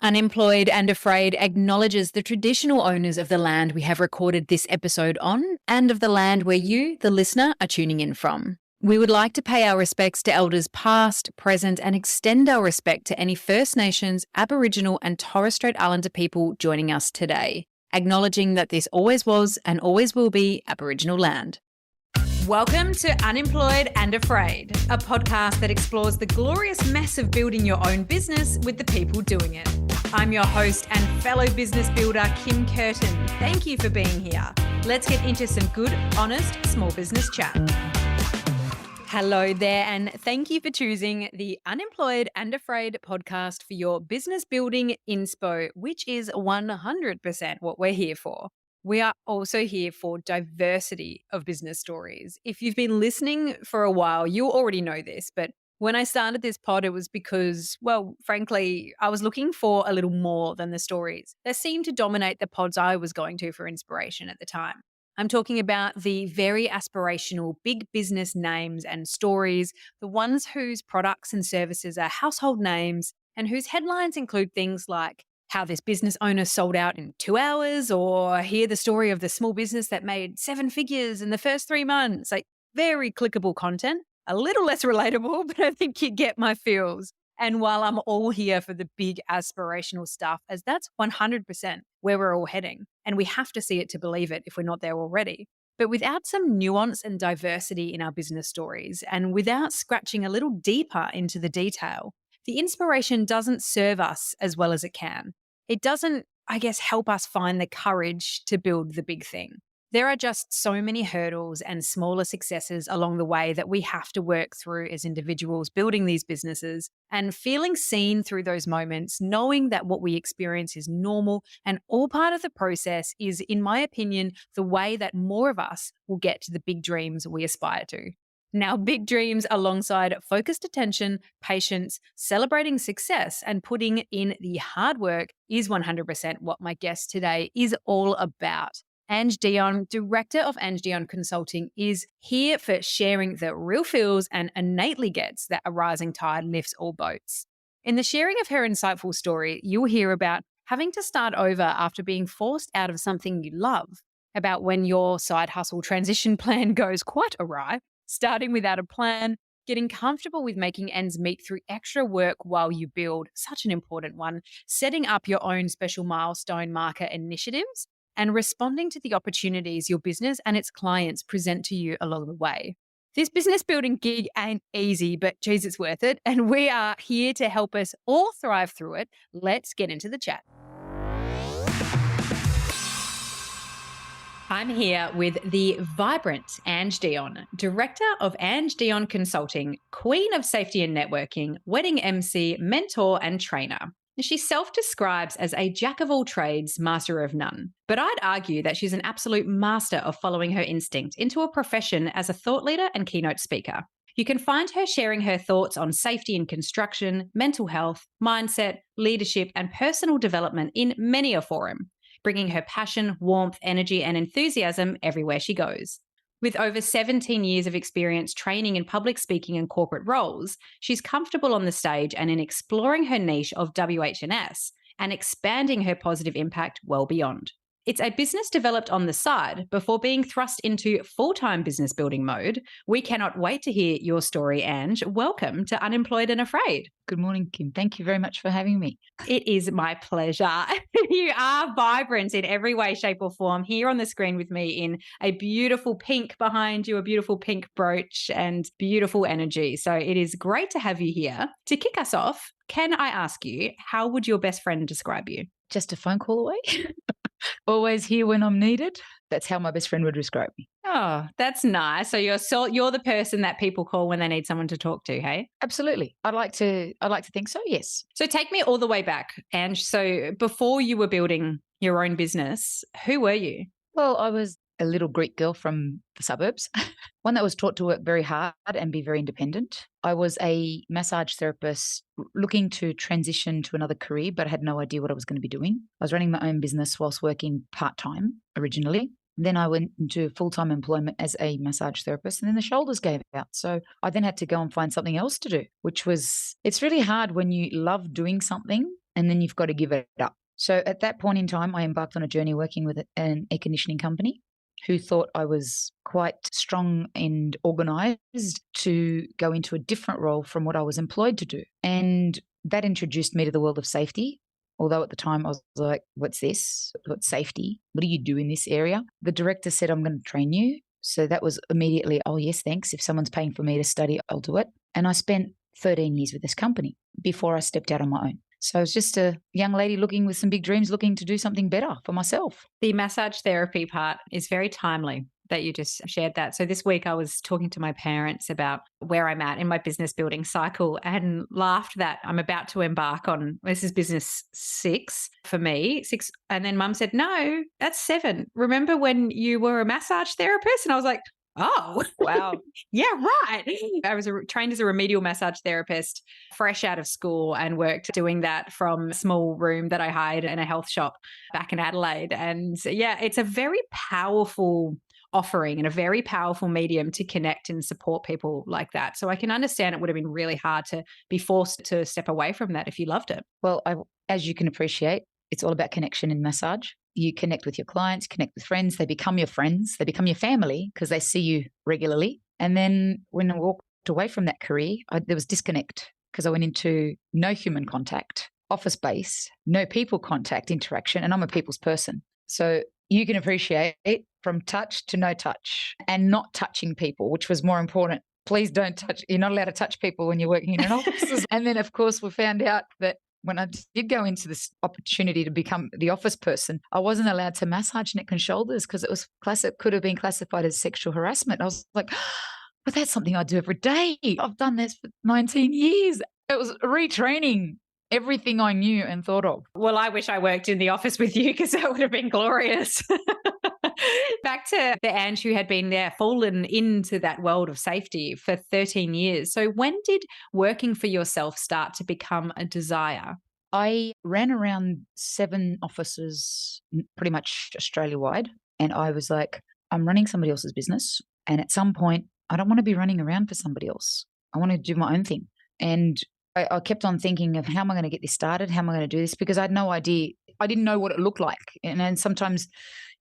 Unemployed and Afraid acknowledges the traditional owners of the land we have recorded this episode on and of the land where you, the listener, are tuning in from. We would like to pay our respects to elders past, present, and extend our respect to any First Nations, Aboriginal, and Torres Strait Islander people joining us today, acknowledging that this always was and always will be Aboriginal land. Welcome to Unemployed and Afraid, a podcast that explores the glorious mess of building your own business with the people doing it. I'm your host and fellow business builder, Kim Curtin. Thank you for being here. Let's get into some good, honest, small business chat. Hello there, and thank you for choosing the Unemployed and Afraid podcast for your business building inspo, which is 100% what we're here for. We are also here for diversity of business stories. If you've been listening for a while, you already know this, but when I started this pod, it was because, well, frankly, I was looking for a little more than the stories that seemed to dominate the pods I was going to for inspiration at the time. I'm talking about the very aspirational big business names and stories, the ones whose products and services are household names and whose headlines include things like how this business owner sold out in 2 hours, or hear the story of the small business that made 7 figures in the first 3 months. Like, very clickable content, a little less relatable, but I think you get my feels. And while I'm all here for the big aspirational stuff, as that's 100% where we're all heading, and we have to see it to believe it if we're not there already. But without some nuance and diversity in our business stories, and without scratching a little deeper into the detail, the inspiration doesn't serve us as well as it can. It doesn't, I guess, help us find the courage to build the big thing. There are just so many hurdles and smaller successes along the way that we have to work through as individuals building these businesses, and feeling seen through those moments, knowing that what we experience is normal and all part of the process is, in my opinion, the way that more of us will get to the big dreams we aspire to. Now, big dreams alongside focused attention, patience, celebrating success, and putting in the hard work is 100% what my guest today is all about. Ange Dion, director of Ange Dion Consulting, is here for sharing the real feels and innately gets that a rising tide lifts all boats. In the sharing of her insightful story, you'll hear about having to start over after being forced out of something you love, about when your side hustle transition plan goes quite awry, starting without a plan, getting comfortable with making ends meet through extra work while you build, such an important one, setting up your own special milestone marker initiatives, and responding to the opportunities your business and its clients present to you along the way. This business building gig ain't easy, but geez, it's worth it. And we are here to help us all thrive through it. Let's get into the chat. I'm here with the vibrant Ange Dion, director of Ange Dion Consulting, queen of safety and networking, wedding MC, mentor, and trainer. She self-describes as a jack of all trades, master of none. But I'd argue that she's an absolute master of following her instinct into a profession as a thought leader and keynote speaker. You can find her sharing her thoughts on safety in construction, mental health, mindset, leadership, and personal development in many a forum, bringing her passion, warmth, energy, and enthusiasm everywhere she goes. With over 17 years of experience training in public speaking and corporate roles, she's comfortable on the stage and in exploring her niche of WH&S and expanding her positive impact well beyond. It's a business developed on the side before being thrust into full-time business building mode. We cannot wait to hear your story, Ange. Welcome to Unemployed and Afraid. Good morning, Kim. Thank you very much for having me. It is my pleasure. You are vibrant in every way, shape, or form. Here on the screen with me in a beautiful pink behind you, a beautiful pink brooch, and beautiful energy. So it is great to have you here. To kick us off, can I ask you, how would your best friend describe you? Just a phone call away. Always here when I'm needed. That's how my best friend would describe me. Oh, that's nice. So you're the person that people call when they need someone to talk to, hey? Absolutely. I'd like to think so, yes. So take me all the way back, Ange. So before you were building your own business, who were you? Well, I was a little Greek girl from the suburbs, one that was taught to work very hard and be very independent. I was a massage therapist looking to transition to another career, but I had no idea what I was going to be doing. I was running my own business whilst working part-time originally. Then I went into full-time employment as a massage therapist, and then the shoulders gave out. So I then had to go and find something else to do, which was, it's really hard when you love doing something and then you've got to give it up. So at that point in time, I embarked on a journey working with an air conditioning company who thought I was quite strong and organized to go into a different role from what I was employed to do. And that introduced me to the world of safety. Although at the time I was like, what's this? What's safety? What do you do in this area? The director said, I'm going to train you. So that was immediately, oh, yes, thanks. If someone's paying for me to study, I'll do it. And I spent 13 years with this company before I stepped out on my own. So I was just a young lady looking with some big dreams, looking to do something better for myself. The massage therapy part is very timely that you just shared that. So this week I was talking to my parents about where I'm at in my business building cycle and laughed that I'm about to embark on, this is business 6 for me, 6. And then mum said, no, that's 7. Remember when you were a massage therapist? And I was like, oh, Wow. yeah, right. I was trained as a remedial massage therapist, fresh out of school, and worked doing that from a small room that I hired in a health shop back in Adelaide. And yeah, it's a very powerful offering and a very powerful medium to connect and support people like that. So I can understand it would have been really hard to be forced to step away from that if you loved it. Well, as you can appreciate, it's all about connection in massage. You connect with your clients, connect with friends. They become your friends. They become your family because they see you regularly. And then when I walked away from that career, there was disconnect because I went into no human contact, office space, no people contact interaction. And I'm a people's person. So you can appreciate from touch to no touch and not touching people, which was more important. Please don't touch. You're not allowed to touch people when you're working in an office. And then, of course, we found out that when I did go into this opportunity to become the office person, I wasn't allowed to massage neck and shoulders because it was could have been classified as sexual harassment. I was like, but that's something I do every day. I've done this for 19 years. It was retraining everything I knew and thought of. Well, I wish I worked in the office with you because that would have been glorious. Back to the Ange who had been there, fallen into that world of safety for 13 years. So when did working for yourself start to become a desire? I ran around 7 offices, pretty much Australia-wide, and I was like, I'm running somebody else's business, and at some point, I don't want to be running around for somebody else. I want to do my own thing. And I kept on thinking of how am I going to get this started? How am I going to do this? Because I had no idea. I didn't know what it looked like. And then sometimes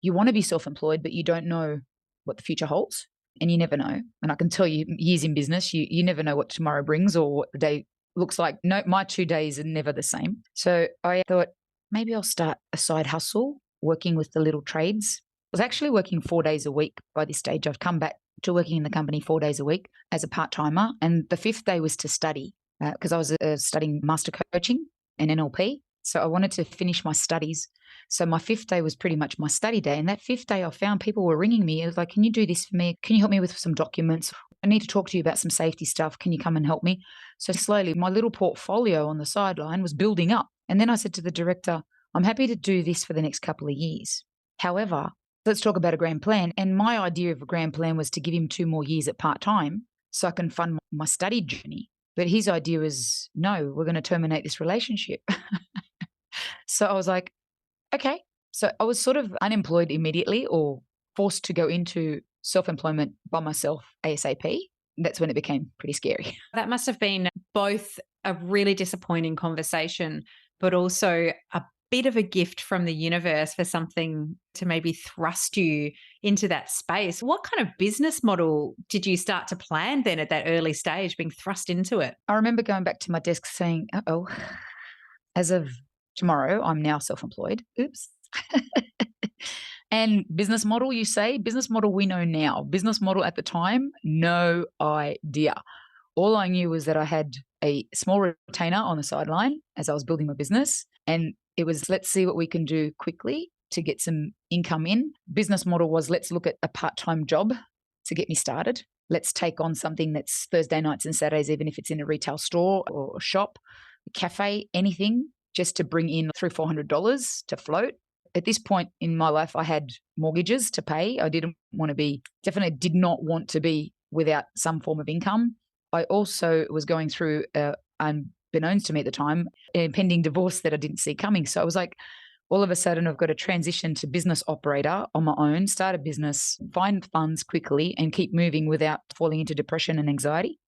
you want to be self-employed, but you don't know what the future holds, and you never know. And I can tell you, years in business, you never know what tomorrow brings or what the day looks like. No, my 2 days are never the same. So I thought maybe I'll start a side hustle working with the little trades. I was actually working 4 days a week by this stage. I've come back to working in the company 4 days a week as a part-timer. And the 5th day was to study because I was studying master coaching and NLP. So I wanted to finish my studies. So my 5th day was pretty much my study day. And that 5th day I found people were ringing me. It was like, can you do this for me? Can you help me with some documents? I need to talk to you about some safety stuff. Can you come and help me? So slowly my little portfolio on the sideline was building up. And then I said to the director, I'm happy to do this for the next couple of years. However, let's talk about a grand plan. And my idea of a grand plan was to give him 2 more years at part-time so I can fund my study journey. But his idea was, no, we're going to terminate this relationship. So I was like, okay. So I was sort of unemployed immediately or forced to go into self-employment by myself ASAP. That's when it became pretty scary. That must have been both a really disappointing conversation, but also a bit of a gift from the universe for something to maybe thrust you into that space. What kind of business model did you start to plan then at that early stage, being thrust into it? I remember going back to my desk saying, uh-oh, as of tomorrow, I'm now self-employed. Oops. And business model, you say? Business model we know now. Business model at the time, no idea. All I knew was that I had a small retainer on the sideline as I was building my business. And it was, let's see what we can do quickly to get some income in. Business model was, let's look at a part-time job to get me started. Let's take on something that's Thursday nights and Saturdays, even if it's in a retail store or a shop, a cafe, anything, just to bring in $300-400 to float. At this point in my life, I had mortgages to pay. I definitely did not want to be without some form of income. I also was going through, unbeknownst to me at the time, a pending divorce that I didn't see coming. So I was like, all of a sudden, I've got to transition to business operator on my own, start a business, find funds quickly, and keep moving without falling into depression and anxiety.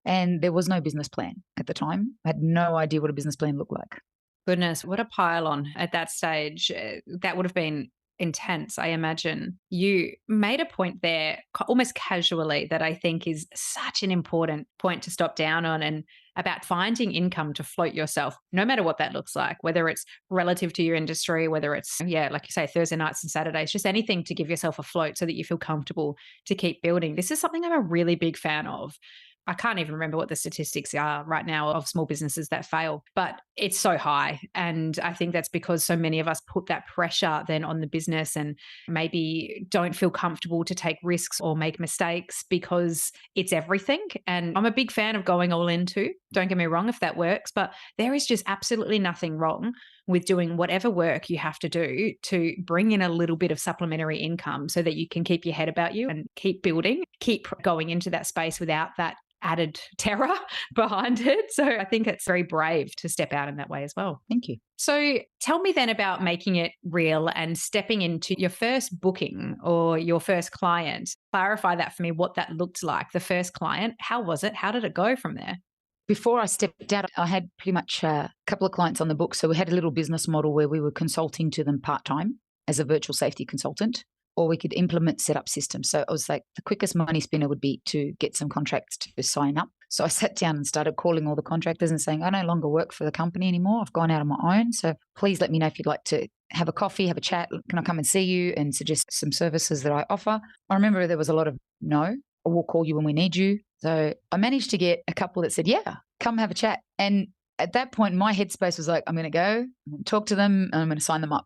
And there was no business plan at the time. I had no idea what a business plan looked like. Goodness, what a pile on at that stage. That would have been intense, I imagine. You made a point there almost casually that I think is such an important point to stop down on, and about finding income to float yourself, no matter what that looks like, whether it's relative to your industry, whether it's, yeah, like you say, Thursday nights and Saturdays, just anything to give yourself a float so that you feel comfortable to keep building. This is something I'm a really big fan of. I can't even remember what the statistics are right now of small businesses that fail, but it's so high. And I think that's because so many of us put that pressure then on the business and maybe don't feel comfortable to take risks or make mistakes because it's everything. And I'm a big fan of going all in too. Don't get me wrong if that works, but there is just absolutely nothing wrong with doing whatever work you have to do to bring in a little bit of supplementary income so that you can keep your head about you and keep building, keep going into that space without that added terror behind it. So I think it's very brave to step out in that way as well. Thank you. So tell me then about making it real and stepping into your first booking or your first client. Clarify that for me, what that looked like. The first client, how was it? How did it go from there? Before I stepped out, I had pretty much a couple of clients on the book. So we had a little business model where we were consulting to them part-time as a virtual safety consultant, or we could implement set up systems. So it was like the quickest money spinner would be to get some contracts to sign up. So I sat down and started calling all the contractors and saying, I no longer work for the company anymore. I've gone out on my own. So please let me know if you'd like to have a coffee, have a chat. Can I come and see you and suggest some services that I offer? I remember there was a lot of no, or we'll call you when we need you. So I managed to get a couple that said, yeah, come have a chat. And at that point, my headspace was like, I'm going to go, I'm going to talk to them, and I'm going to sign them up.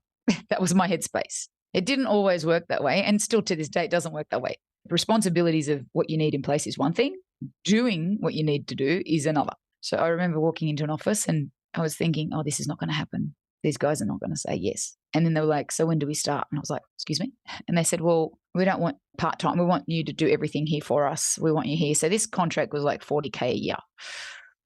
That was my headspace. It didn't always work that way. And still to this day, it doesn't work that way. The responsibilities of what you need in place is one thing. Doing what you need to do is another. So I remember walking into an office and I was thinking, oh, this is not going to happen. These guys are not going to say yes. And then they were like, so when do we start? And I was like, excuse me? And they said, well, we don't want part-time. We want you to do everything here for us. We want you here. So this contract was like 40K a year.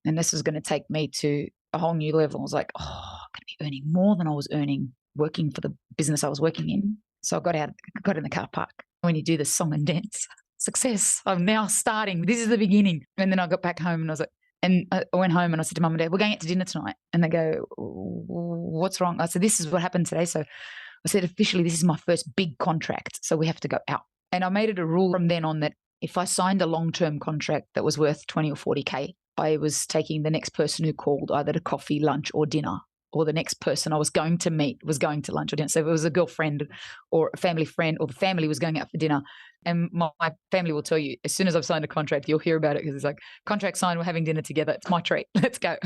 And this was going to take me to a whole new level. I was like, oh, I'm going to be earning more than I was earning working for the business I was working in. So I got in the car park. When you do the song and dance, success, I'm now starting. This is the beginning. And then I got back home and I was like, and I went home and I said to Mum and Dad, we're going out to dinner tonight. And they go, what's wrong? I said, this is what happened today. So I said, officially, this is my first big contract. So we have to go out. And I made it a rule from then on that if I signed a long-term contract that was worth 20 or 40K, I was taking the next person who called either to coffee, lunch, or dinner, or the next person I was going to meet was going to lunch or dinner. So if it was a girlfriend or a family friend, or the family was going out for dinner. And my family will tell you, as soon as I've signed a contract, you'll hear about it because it's like, contract signed, we're having dinner together. It's my treat. Let's go.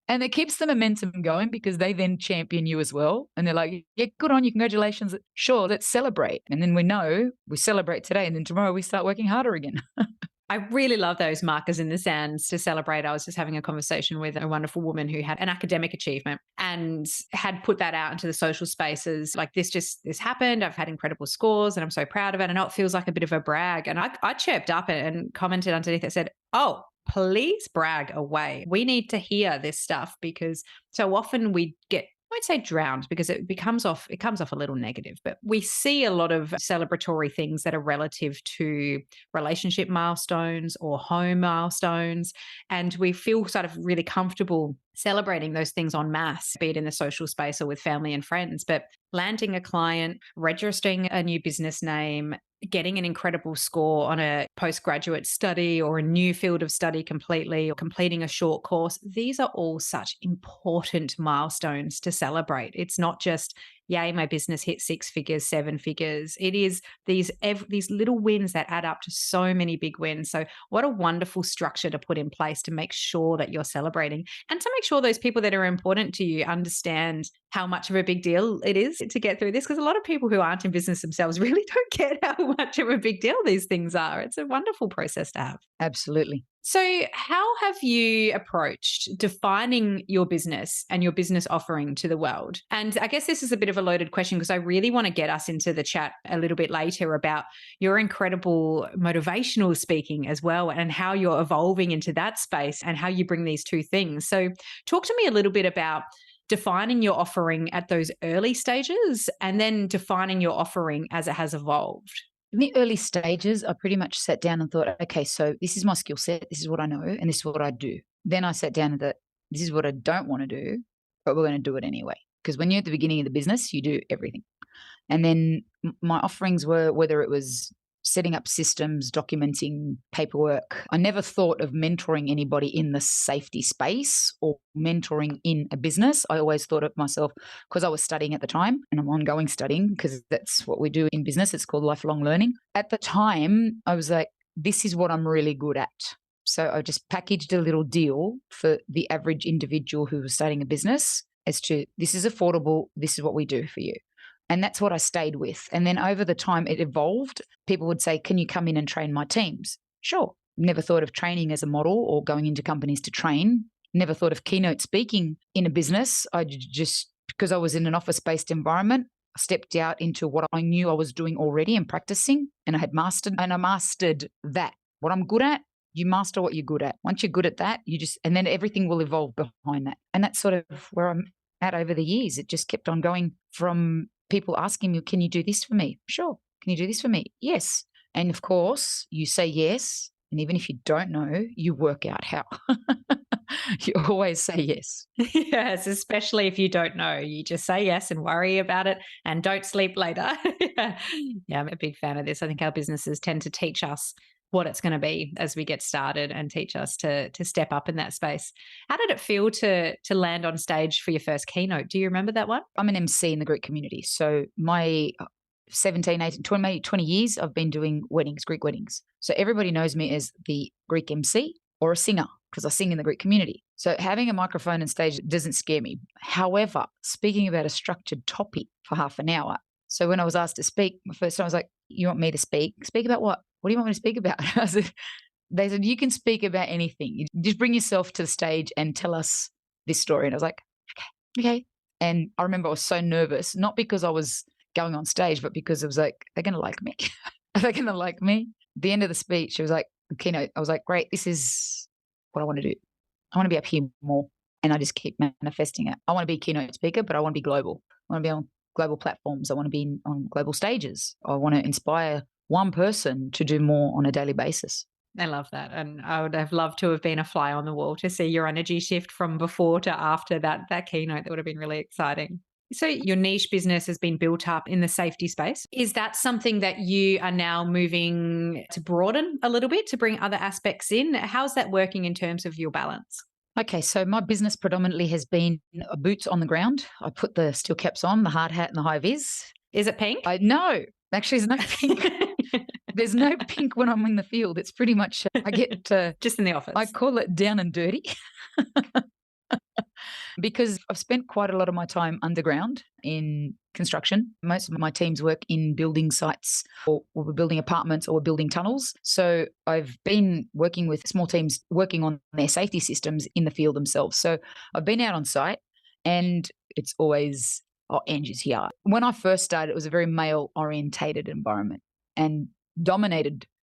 And it keeps the momentum going because they then champion you as well. And they're like, yeah, good on you. Congratulations. Sure, let's celebrate. And then we know we celebrate today and then tomorrow we start working harder again. I really love those markers in the sands to celebrate. I was just having a conversation with a wonderful woman who had an academic achievement and had put that out into the social spaces. Like this happened. I've had incredible scores and I'm so proud of it. I know it feels like a bit of a brag. And I chirped up and commented underneath that said, oh, please brag away. We need to hear this stuff because so often we get, I won't say drowned because it comes off a little negative, but we see a lot of celebratory things that are relative to relationship milestones or home milestones. And we feel sort of really comfortable celebrating those things en masse, be it in the social space or with family and friends. But landing a client, registering a new business name, getting an incredible score on a postgraduate study or a new field of study completely, or completing a short course, these are all such important milestones to celebrate. It's not just, yay, my business hit 6 figures, 7 figures. It is these little wins that add up to so many big wins. So what a wonderful structure to put in place to make sure that you're celebrating and to make sure those people that are important to you understand how much of a big deal it is to get through this. Because a lot of people who aren't in business themselves really don't get how much of a big deal these things are. It's a wonderful process to have. Absolutely. So how have you approached defining your business and your business offering to the world? And I guess this is a bit of a loaded question because I really want to get us into the chat a little bit later about your incredible motivational speaking as well and how you're evolving into that space and how you bring these two things. So talk to me a little bit about defining your offering at those early stages and then defining your offering as it has evolved. In the early stages, I pretty much sat down and thought, okay, so this is my skill set, this is what I know, and this is what I do. Then I sat down and thought, this is what I don't want to do, but we're going to do it anyway. Because when you're at the beginning of the business, you do everything. And then my offerings were whether it was setting up systems, documenting paperwork. I never thought of mentoring anybody in the safety space or mentoring in a business. I always thought of myself, because I was studying at the time, and I'm ongoing studying because that's what we do in business. It's called lifelong learning. At the time, I was like, this is what I'm really good at. So I just packaged a little deal for the average individual who was starting a business as to, this is affordable, this is what we do for you. And that's what I stayed with. And then over the time it evolved. People would say, can you come in and train my teams? Sure. Never thought of training as a model or going into companies to train. Never thought of keynote speaking in a business. I just, because I was in an office-based environment, I stepped out into what I knew I was doing already and practicing, and I mastered that. What I'm good at, you master what you're good at. Once you're good at that, and then everything will evolve behind that. And that's sort of where I'm at over the years. It just kept on going from people asking me, can you do this for me? Sure. Can you do this for me? Yes. And of course, you say yes. And even if you don't know, you work out how. You always say yes. Yes, especially if you don't know. You just say yes and worry about it and don't sleep later. Yeah, I'm a big fan of this. I think our businesses tend to teach us what it's going to be as we get started and teach us to step up in that space. How did it feel to land on stage for your first keynote? Do you remember that one? I'm an MC in the Greek community. So my 17, 18, 20, maybe 20 years, I've been doing weddings, Greek weddings. So everybody knows me as the Greek MC or a singer because I sing in the Greek community. So having a microphone and stage doesn't scare me. However, speaking about a structured topic for half an hour. So when I was asked to speak, my first time I was like, you want me to speak? Speak about what? What do you want me to speak about? They said, you can speak about anything. You just bring yourself to the stage and tell us this story. And I was like, okay. And I remember I was so nervous, not because I was going on stage, but because it was like, they're going to like me. Are they going to like me? At the end of the speech, it was like, the keynote, I was like, great, this is what I want to do. I want to be up here more. And I just keep manifesting it. I want to be a keynote speaker, but I want to be global. I want to be on global platforms. I want to be on global stages. I want to inspire one person to do more on a daily basis. I love that. And I would have loved to have been a fly on the wall to see your energy shift from before to after that keynote. That would have been really exciting. So your niche business has been built up in the safety space. Is that something that you are now moving to broaden a little bit to bring other aspects in? How's that working in terms of your balance? Okay, so my business predominantly has been boots on the ground. I put the steel caps on, the hard hat and the high vis. Is it pink? No, actually there's no pink. There's no pink when I'm in the field. It's pretty much, I get just in the office. I call it down and dirty. Because I've spent quite a lot of my time underground in construction. Most of my teams work in building sites, or we're building apartments or we're building tunnels. So I've been working with small teams working on their safety systems in the field themselves. So I've been out on site and it's always, oh, Ange is here. When I first started, it was a very male orientated environment and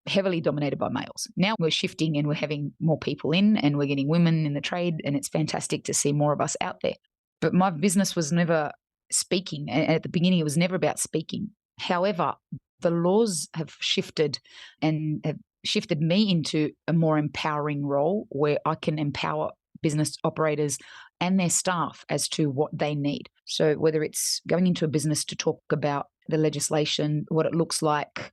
heavily dominated by males. Now we're shifting and we're having more people in and we're getting women in the trade, and it's fantastic to see more of us out there. But my business was never speaking. And at the beginning, it was never about speaking. However, the laws have shifted and have shifted me into a more empowering role where I can empower business operators and their staff as to what they need. So whether it's going into a business to talk about the legislation, what it looks like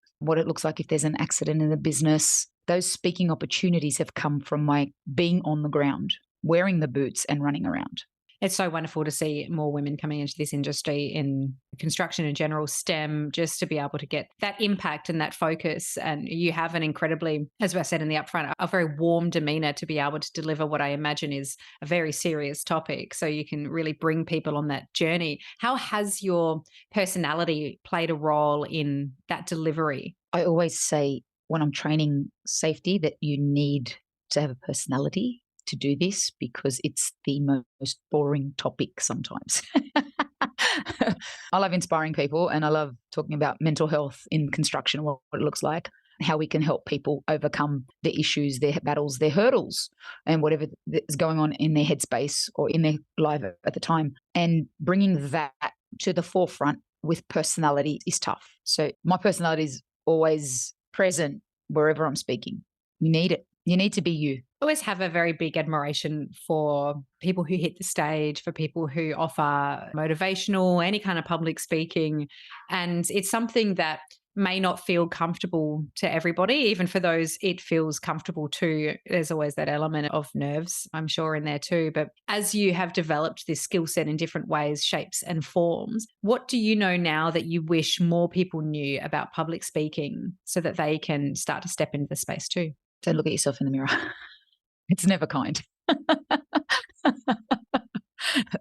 if there's an accident in the business, those speaking opportunities have come from my being on the ground, wearing the boots and running around. It's so wonderful to see more women coming into this industry in construction in general, STEM, just to be able to get that impact and that focus. And you have an incredibly, as I said in the upfront, a very warm demeanor to be able to deliver what I imagine is a very serious topic. So you can really bring people on that journey. How has your personality played a role in that delivery? I always say when I'm training safety that you need to have a personality to do this because it's the most boring topic sometimes. I love inspiring people and I love talking about mental health in construction, what it looks like, how we can help people overcome their issues, their battles, their hurdles, and whatever is going on in their headspace or in their life at the time. And bringing that to the forefront with personality is tough. So my personality is always present wherever I'm speaking. You need it. You need to be you. I always have a very big admiration for people who hit the stage, for people who offer motivational, any kind of public speaking. And it's something that may not feel comfortable to everybody. Even for those it feels comfortable to, there's always that element of nerves, I'm sure, in there too. But as you have developed this skill set in different ways, shapes, and forms, what do you know now that you wish more people knew about public speaking so that they can start to step into the space too? Don't look at yourself in the mirror. It's never kind.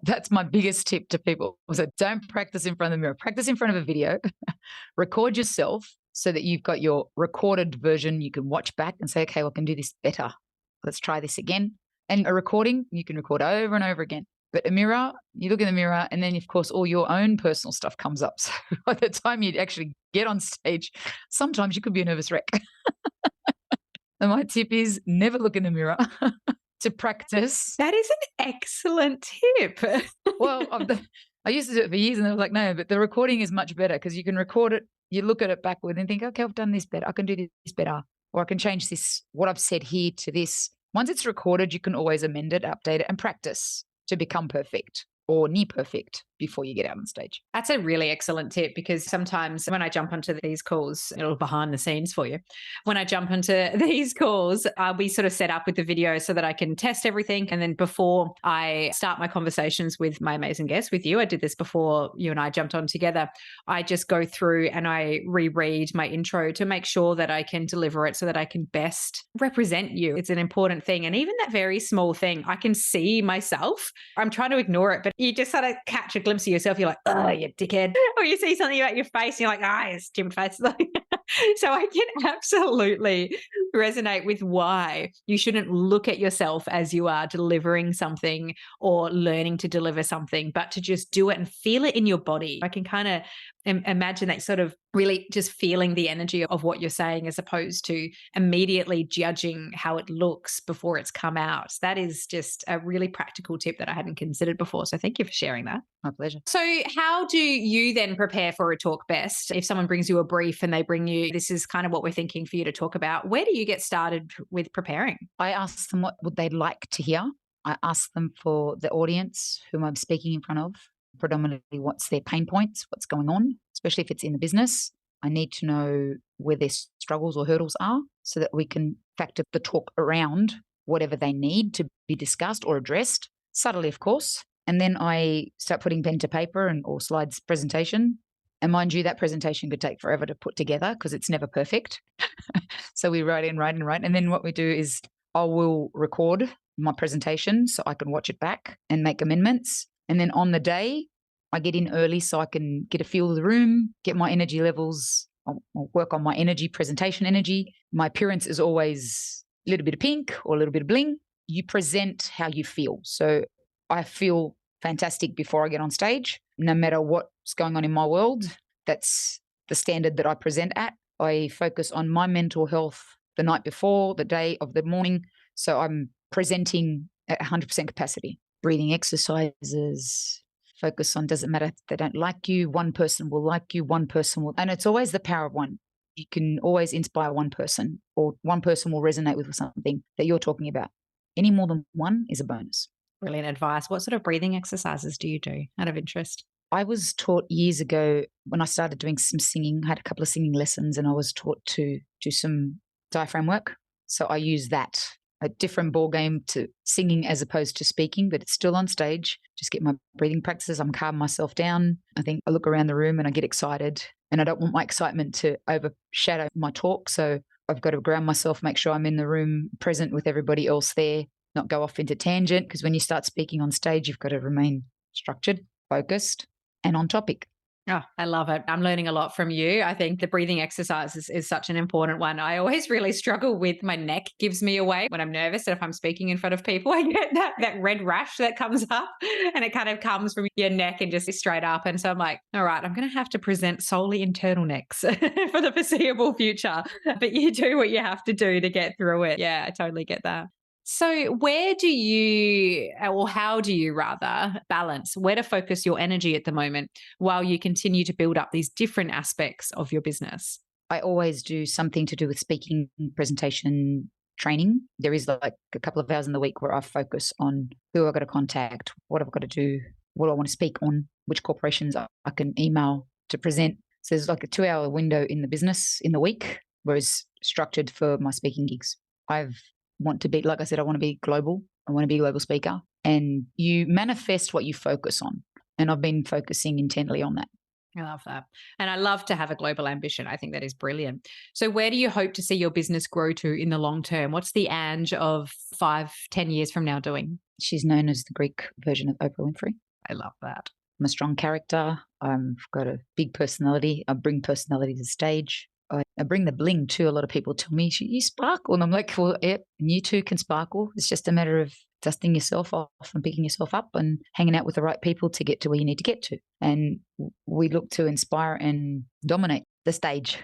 That's my biggest tip to people. So don't practice in front of the mirror. Practice in front of a video. Record yourself so that you've got your recorded version you can watch back and say, okay, well, I can do this better. Let's try this again. And a recording, you can record over and over again. But a mirror, you look in the mirror and then, of course, all your own personal stuff comes up. So by the time you actually get on stage, sometimes you could be a nervous wreck. And my tip is never look in the mirror to practice. That is an excellent tip. Well, I used to do it for years and I was like, no, but the recording is much better because you can record it, you look at it backward and think, okay, I've done this better. I can do this better. Or I can change this, what I've said here to this. Once it's recorded, you can always amend it, update it, and practice to become perfect or near perfect before you get out on stage. That's a really excellent tip because sometimes when I jump onto these calls, a little behind the scenes for you. When I jump into these calls, we sort of set up with the video so that I can test everything. And then before I start my conversations with my amazing guests, with you, I did this before you and I jumped on together. I just go through and I reread my intro to make sure that I can deliver it so that I can best represent you. It's an important thing. And even that very small thing, I can see myself. I'm trying to ignore it, but you just sort of catch a glimpse of yourself. You're like, oh, you dickhead. Or you see something about your face and you're like, ah, it's Jim face. So I can absolutely resonate with why you shouldn't look at yourself as you are delivering something or learning to deliver something, but to just do it and feel it in your body. I can kind of imagine that sort of really just feeling the energy of what you're saying as opposed to immediately judging how it looks before it's come out. That is just a really practical tip that I hadn't considered before. So thank you for sharing that. My pleasure. So how do you then prepare for a talk best? If someone brings you a brief and they bring you, this is kind of what we're thinking for you to talk about, where do you get started with preparing? I ask them what would they like to hear. I ask them for the audience whom I'm speaking in front of, predominantly what's their pain points, what's going on, especially if it's in the business. I need to know where their struggles or hurdles are so that we can factor the talk around whatever they need to be discussed or addressed, subtly, of course. And then I start putting pen to paper or slides presentation. And mind you, that presentation could take forever to put together because it's never perfect. So we write. And then what we do is I will record my presentation so I can watch it back and make amendments. And then on the day, I get in early so I can get a feel of the room, get my energy levels. I'll work on my energy, presentation energy. My appearance is always a little bit of pink or a little bit of bling. You present how you feel. So I feel fantastic before I get on stage, no matter what's going on in my world. That's the standard that I present at. I focus on my mental health the night before, the day of the morning. So I'm presenting at 100% capacity. Breathing exercises, focus on, doesn't matter if they don't like you, one person will like you, one person will, and it's always the power of one. You can always inspire one person or one person will resonate with something that you're talking about. Any more than one is a bonus. Brilliant advice. What sort of breathing exercises do you do out of interest? I was taught years ago when I started doing some singing, I had a couple of singing lessons and I was taught to do some diaphragm work. So I use that, a different ball game to singing as opposed to speaking, but it's still on stage. Just get my breathing practices. I'm calming myself down. I think I look around the room and I get excited and I don't want my excitement to overshadow my talk. So I've got to ground myself, make sure I'm in the room present with everybody else there, not go off into tangent, because when you start speaking on stage, you've got to remain structured, focused, and on topic. Oh, I love it. I'm learning a lot from you. I think the breathing exercise is such an important one. I always really struggle with my neck gives me away when I'm nervous. And if I'm speaking in front of people, I get that red rash that comes up and it kind of comes from your neck and just straight up. And so I'm like, all right, I'm going to have to present solely internal necks for the foreseeable future. But you do what you have to do to get through it. Yeah, I totally get that. So where do you, or how do you rather, balance where to focus your energy at the moment while you continue to build up these different aspects of your business? I always do something to do with speaking, presentation, training. There is like a couple of hours in the week where I focus on who I've got to contact, what I've got to do, what I want to speak on, which corporations I can email to present. So there's like a 2-hour window in the business in the week, whereas structured for my speaking gigs. I want to be, like I said, I want to be global. I want to be a global speaker. And you manifest what you focus on. And I've been focusing intently on that. I love that. And I love to have a global ambition. I think that is brilliant. So where do you hope to see your business grow to in the long term? What's the Ange of 5-10 years from now doing? She's known as the Greek version of Oprah Winfrey. I love that. I'm a strong character. I've got a big personality. I bring personality to the stage. I bring the bling too. A lot of people tell me, you sparkle. And I'm like, well, yeah, you too can sparkle. It's just a matter of dusting yourself off and picking yourself up and hanging out with the right people to get to where you need to get to. And we look to inspire and dominate the stage.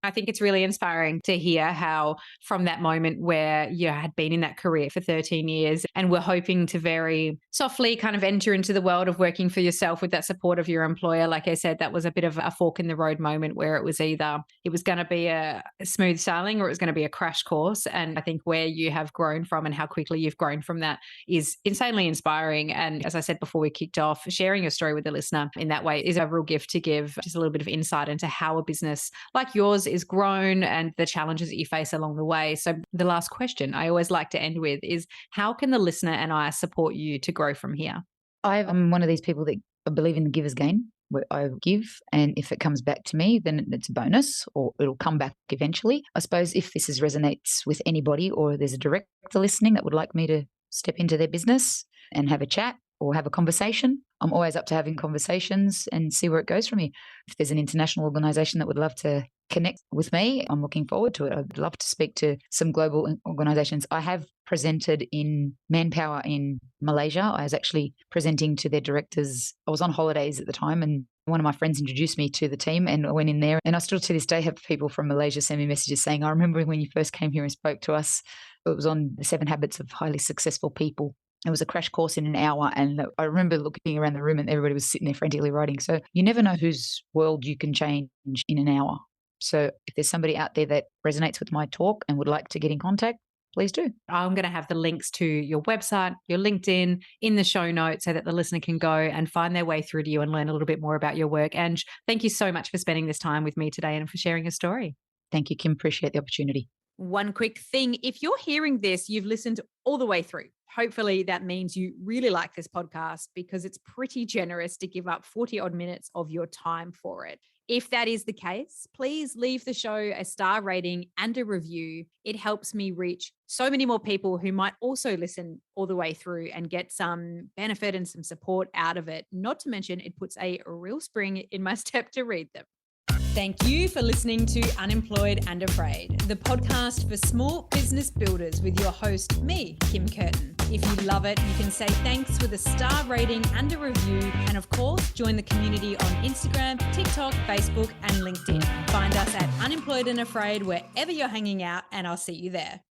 I think it's really inspiring to hear how from that moment where you had been in that career for 13 years and were hoping to very softly kind of enter into the world of working for yourself with that support of your employer. Like I said, that was a bit of a fork in the road moment where it was either it was going to be a smooth sailing or it was going to be a crash course. And I think where you have grown from and how quickly you've grown from that is insanely inspiring. And as I said before we kicked off, sharing your story with the listener in that way is a real gift to give just a little bit of insight into how a business like yours is grown and the challenges that you face along the way. So the last question I always like to end with is, how can the listener and I support you to grow from here? I'm one of these people that believe in the giver's gain, where I give, and if it comes back to me, then it's a bonus or it'll come back eventually. I suppose if this resonates with anybody or there's a director listening that would like me to step into their business and have a chat or have a conversation, I'm always up to having conversations and see where it goes from here. If there's an international organization that would love to connect with me, I'm looking forward to it. I'd love to speak to some global organizations. I have presented in Manpower in Malaysia. I was actually presenting to their directors. I was on holidays at the time and one of my friends introduced me to the team and I went in there, and I still to this day have people from Malaysia send me messages saying, I remember when you first came here and spoke to us. It was on the 7 Habits of Highly Successful People. It was a crash course in an hour. And I remember looking around the room and everybody was sitting there frantically writing. So you never know whose world you can change in an hour. So if there's somebody out there that resonates with my talk and would like to get in contact, please do. I'm going to have the links to your website, your LinkedIn in the show notes so that the listener can go and find their way through to you and learn a little bit more about your work. Ange, thank you so much for spending this time with me today and for sharing your story. Thank you, Kim. Appreciate the opportunity. One quick thing, if you're hearing this, you've listened all the way through. Hopefully that means you really like this podcast because it's pretty generous to give up 40 odd minutes of your time for it. If that is the case, please leave the show a star rating and a review. It helps me reach so many more people who might also listen all the way through and get some benefit and some support out of it. Not to mention, it puts a real spring in my step to read them. Thank you for listening to Unemployed and Afraid, the podcast for small business builders with your host, me, Kim Curtin. If you love it, you can say thanks with a star rating and a review. And of course, join the community on Instagram, TikTok, Facebook, and LinkedIn. Find us at Unemployed and Afraid wherever you're hanging out, and I'll see you there.